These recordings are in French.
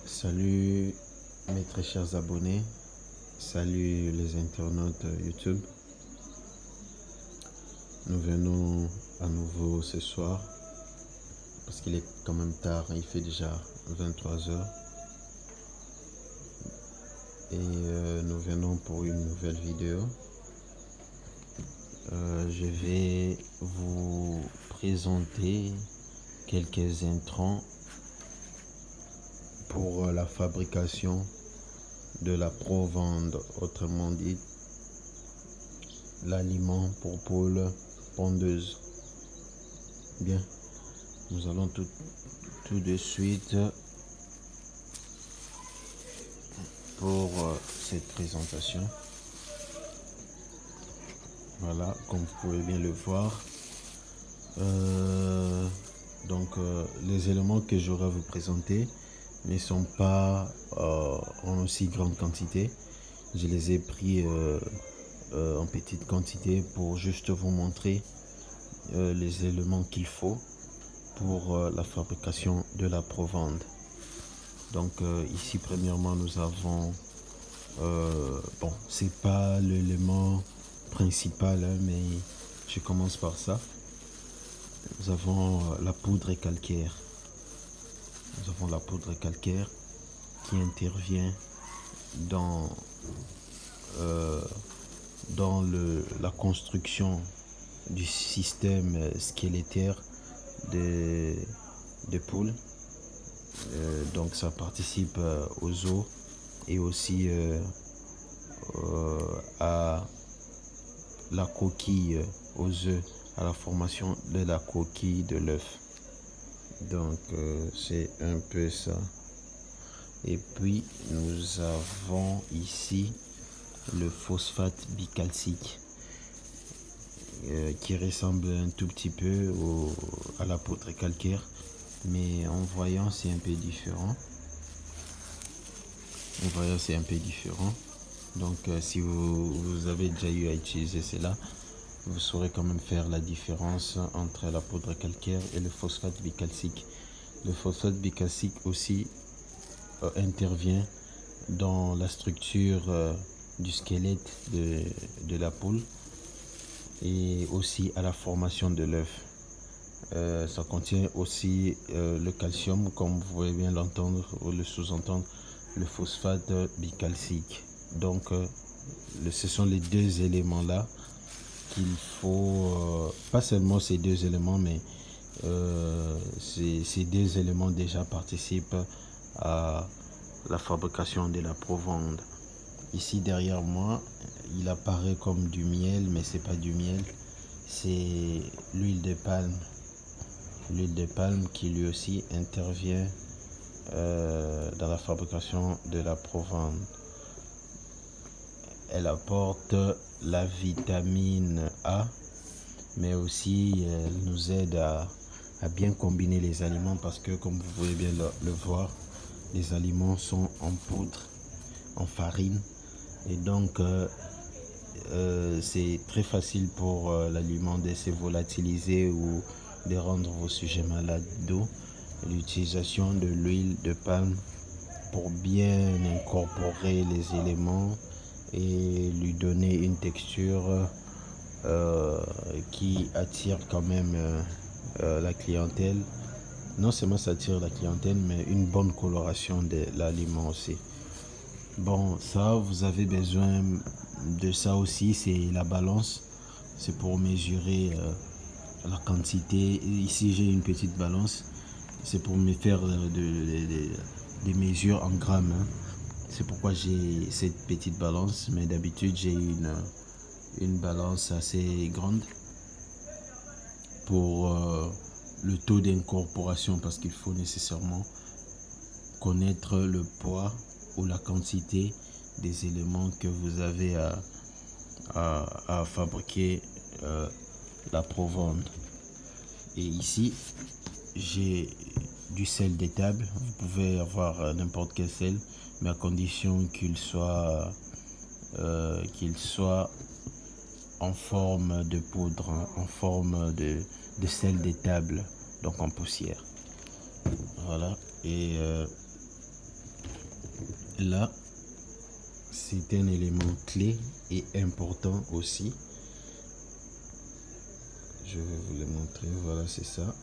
Salut mes très chers abonnés, salut les internautes YouTube. Nous venons à nouveau ce soir parce qu'il est quand même tard, il fait déjà 23 heures et nous venons pour une nouvelle vidéo. Je vais vous présenter quelques intrants pour la fabrication de la provende, autrement dit l'aliment pour poules pondeuses. Bien, nous allons tout de suite pour cette présentation. Voilà, comme vous pouvez bien le voir. Les éléments que j'aurai à vous présenter ne sont pas en aussi grande quantité. Je les ai pris en petite quantité pour juste vous montrer les éléments qu'il faut pour la fabrication de la provende. Donc ici premièrement nous avons c'est pas l'élément principal mais je commence par ça. Nous avons la poudre calcaire. Nous avons la poudre calcaire qui intervient dans la construction du système squelettière des poules. Donc ça participe aux os et aussi à la coquille, aux œufs, à la formation de la coquille de l'œuf. Donc c'est un peu ça. Et puis nous avons ici le phosphate bicalcique qui ressemble un tout petit peu à la poudre calcaire, mais en voyant c'est un peu différent. Donc si vous avez déjà eu à utiliser cela, vous saurez quand même faire la différence entre la poudre calcaire et le phosphate bicalcique. Le phosphate bicalcique aussi intervient dans la structure du squelette de la poule et aussi à la formation de l'œuf. Ça contient aussi le calcium, comme vous pouvez bien l'entendre ou le sous-entendre, le phosphate bicalcique. Donc ce sont les deux éléments là qu'il faut, pas seulement ces deux éléments, mais ces deux éléments déjà participent à la fabrication de la provende. Ici derrière moi, il apparaît comme du miel, mais c'est pas du miel, c'est l'huile de palme. L'huile de palme qui lui aussi intervient dans la fabrication de la provende. Elle apporte la vitamine A, mais aussi elle nous aide à bien combiner les aliments parce que, comme vous pouvez bien le voir, les aliments sont en poudre, en farine, et donc c'est très facile pour l'aliment de se volatiliser ou de rendre vos sujets malades d'eau. L'utilisation de l'huile de palme pour bien incorporer les éléments et lui donner une texture qui attire quand même la clientèle. Non seulement ça attire la clientèle, mais une bonne coloration de l'aliment aussi. Bon, ça, vous avez besoin de ça aussi, c'est la balance. C'est pour mesurer la quantité. Ici, j'ai une petite balance. C'est pour me faire des mesures en grammes. C'est pourquoi j'ai cette petite balance. Mais d'habitude, j'ai une balance assez grande pour le taux d'incorporation, parce qu'il faut nécessairement connaître le poids ou la quantité des éléments que vous avez à fabriquer la provende. Et ici j'ai du sel d'étable. Vous pouvez avoir n'importe quel sel, mais à condition qu'il soit en forme de poudre, en forme de sel d'étable, donc en poussière. Voilà. Et Là, c'est un élément clé et important aussi. Je vais vous le montrer. Voilà, c'est ça.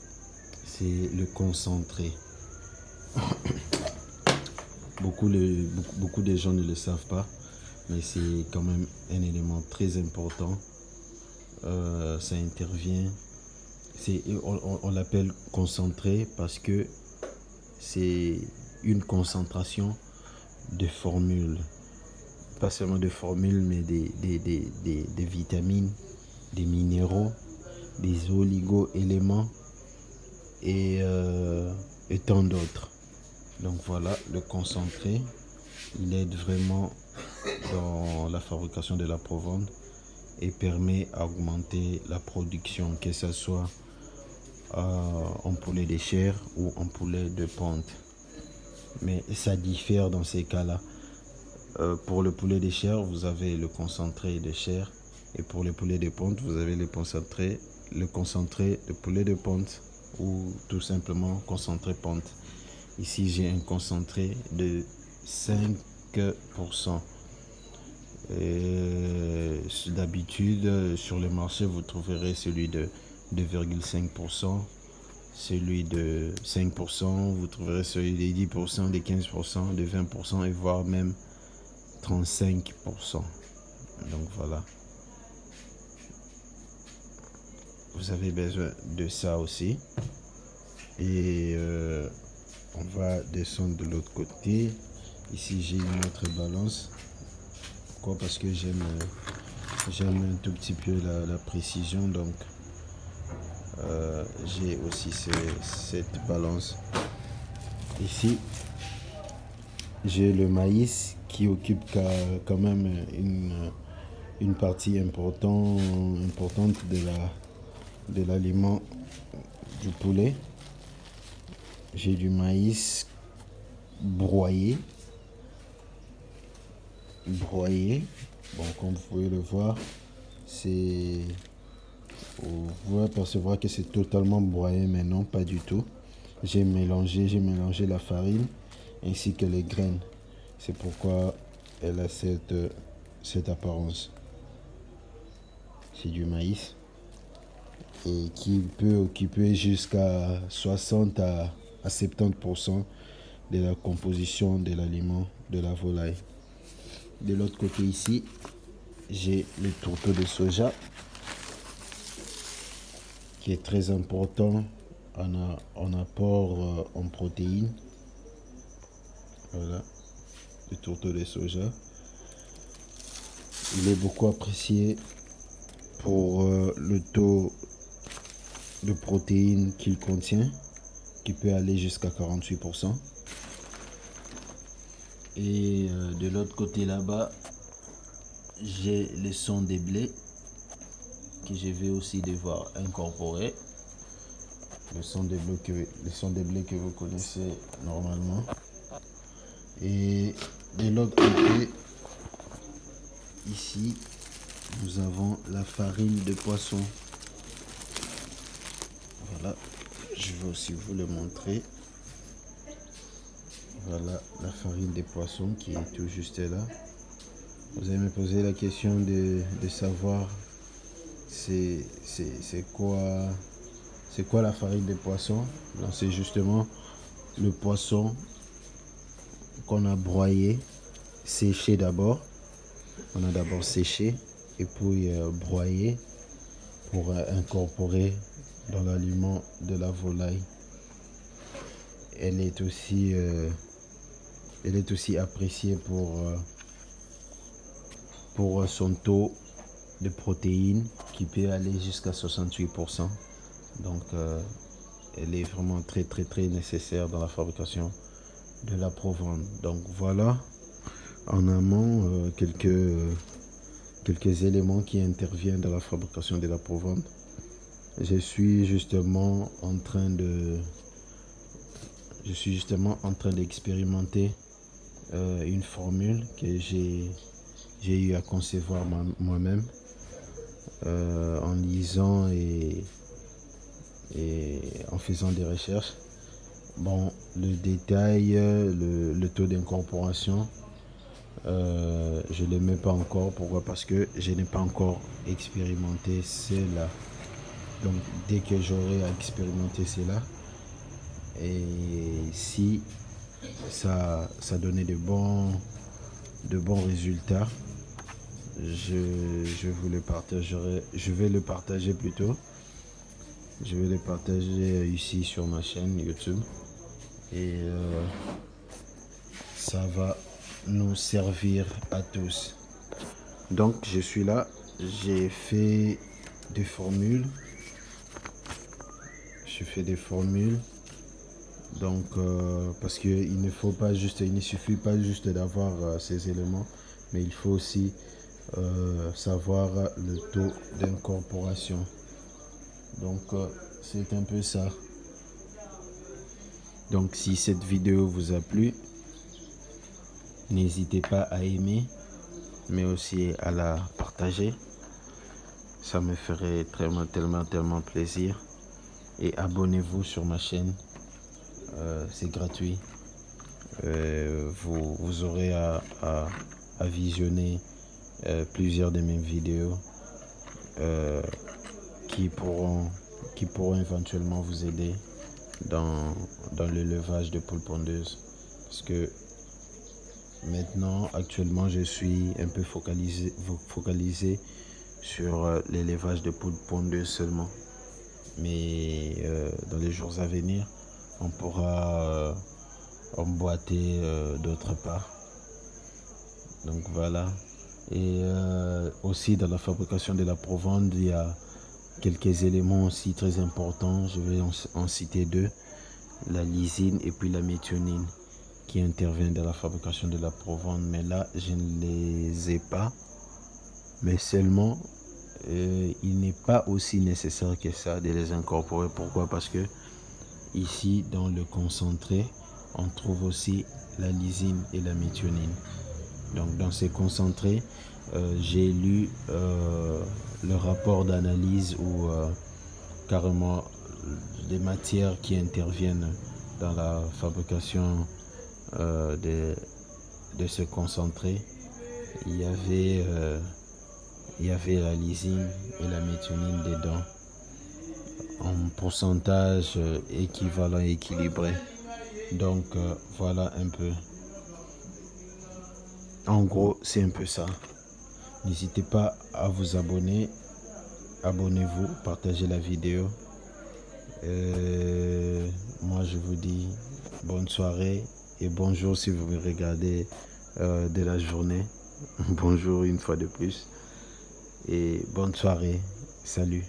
C'est le concentré. Beaucoup de gens ne le savent pas, mais c'est quand même un élément très important. Ça intervient. On l'appelle concentré parce que c'est une concentration de formules. Pas seulement de formules, mais des vitamines, des minéraux, des oligo-éléments et tant d'autres. Donc voilà, le concentré, il aide vraiment dans la fabrication de la provende et permet à augmenter la production, que ce soit en poulet de chair ou en poulet de ponte. Mais ça diffère dans ces cas-là. Pour le poulet de chair, vous avez le concentré de chair, et pour le poulet de ponte, vous avez le concentré de poulet de ponte ou tout simplement concentré ponte. Ici, j'ai un concentré de 5%. D'habitude, sur le marché, vous trouverez celui de 2,5%, celui de 5%, vous trouverez celui de 10%, de 15%, de 20% et voire même 35%. Donc voilà. Vous avez besoin de ça aussi. Et on va descendre de l'autre côté. Ici, j'ai une autre balance. Pourquoi? Parce que j'aime un tout petit peu la précision. Donc, j'ai aussi cette balance. Ici, j'ai le maïs qui occupe quand même une partie importante de l'aliment du poulet. J'ai du maïs broyé. Bon, comme vous pouvez le voir, vous pouvez apercevoir que c'est totalement broyé, mais non, pas du tout. J'ai mélangé la farine ainsi que les graines. C'est pourquoi elle a cette apparence. C'est du maïs et qui peut occuper jusqu'à 60 à 70% de la composition de l'aliment de la volaille. De l'autre côté ici, j'ai le tourteau de soja qui est très important en apport en protéines. Voilà, le tourteau de soja. Il est beaucoup apprécié pour le taux de protéines qu'il contient, qui peut aller jusqu'à 48%. Et de l'autre côté là-bas, j'ai le son des blés que je vais aussi devoir incorporer. Le son des blés que vous connaissez normalement. Et de l'autre côté, ici, nous avons la farine de poisson. Voilà, je vais aussi vous le montrer. Voilà la farine de poisson qui est tout juste là. Vous allez me poser la question de savoir c'est quoi la farine de poisson. C'est justement le poisson qu'on a broyé, séché d'abord. On a d'abord séché et puis broyé pour incorporer dans l'aliment de la volaille. Elle est aussi appréciée pour son taux de protéines qui peut aller jusqu'à 68%. Donc elle est vraiment très nécessaire dans la fabrication de la provende. Donc voilà en amont quelques éléments qui interviennent dans la fabrication de la provende. Je suis justement en train d'expérimenter une formule que j'ai eu à concevoir moi-même en lisant et en faisant des recherches. Bon, le détail, le taux d'incorporation, je ne le mets pas encore. Pourquoi? Parce que je n'ai pas encore expérimenté cela. Donc dès que j'aurai expérimenté cela, et si ça donnait de bons résultats, je vous le partagerai. Je vais le partager plutôt. Je vais le partager ici sur ma chaîne YouTube. Et ça va nous servir à tous. Donc je suis là. J'ai fait des formules. Donc parce que il ne suffit pas juste d'avoir ces éléments, mais il faut aussi savoir le taux d'incorporation. Donc c'est un peu ça. Donc si cette vidéo vous a plu, n'hésitez pas à aimer, mais aussi à la partager. Ça me ferait tellement plaisir. Et abonnez-vous sur ma chaîne. C'est gratuit. Vous aurez à visionner plusieurs de mes vidéos qui pourront éventuellement vous aider dans l'élevage de poules pondeuses. Parce que maintenant, actuellement, je suis un peu focalisé sur l'élevage de poules pondeuses seulement. Mais dans les jours à venir, on pourra emboîter d'autre part. Donc voilà. Et aussi dans la fabrication de la provende, il y a quelques éléments aussi très importants. Je vais en citer deux: la lysine et puis la méthionine, qui interviennent dans la fabrication de la provende. Mais là, je ne les ai pas. Mais seulement, il n'est pas aussi nécessaire que ça de les incorporer. Pourquoi? Parce que ici, dans le concentré, on trouve aussi la lysine et la méthionine. Donc dans ces concentrés, j'ai lu le rapport d'analyse où carrément les matières qui interviennent dans la fabrication de ce concentré, il y avait la lysine et la méthionine dedans en pourcentage équivalent et équilibré. Donc voilà un peu. En gros, c'est un peu ça. N'hésitez pas à vous abonner. Abonnez-vous, partagez la vidéo. Moi, je vous dis bonne soirée et bonjour si vous me regardez de la journée. Bonjour une fois de plus. Et bonne soirée. Salut.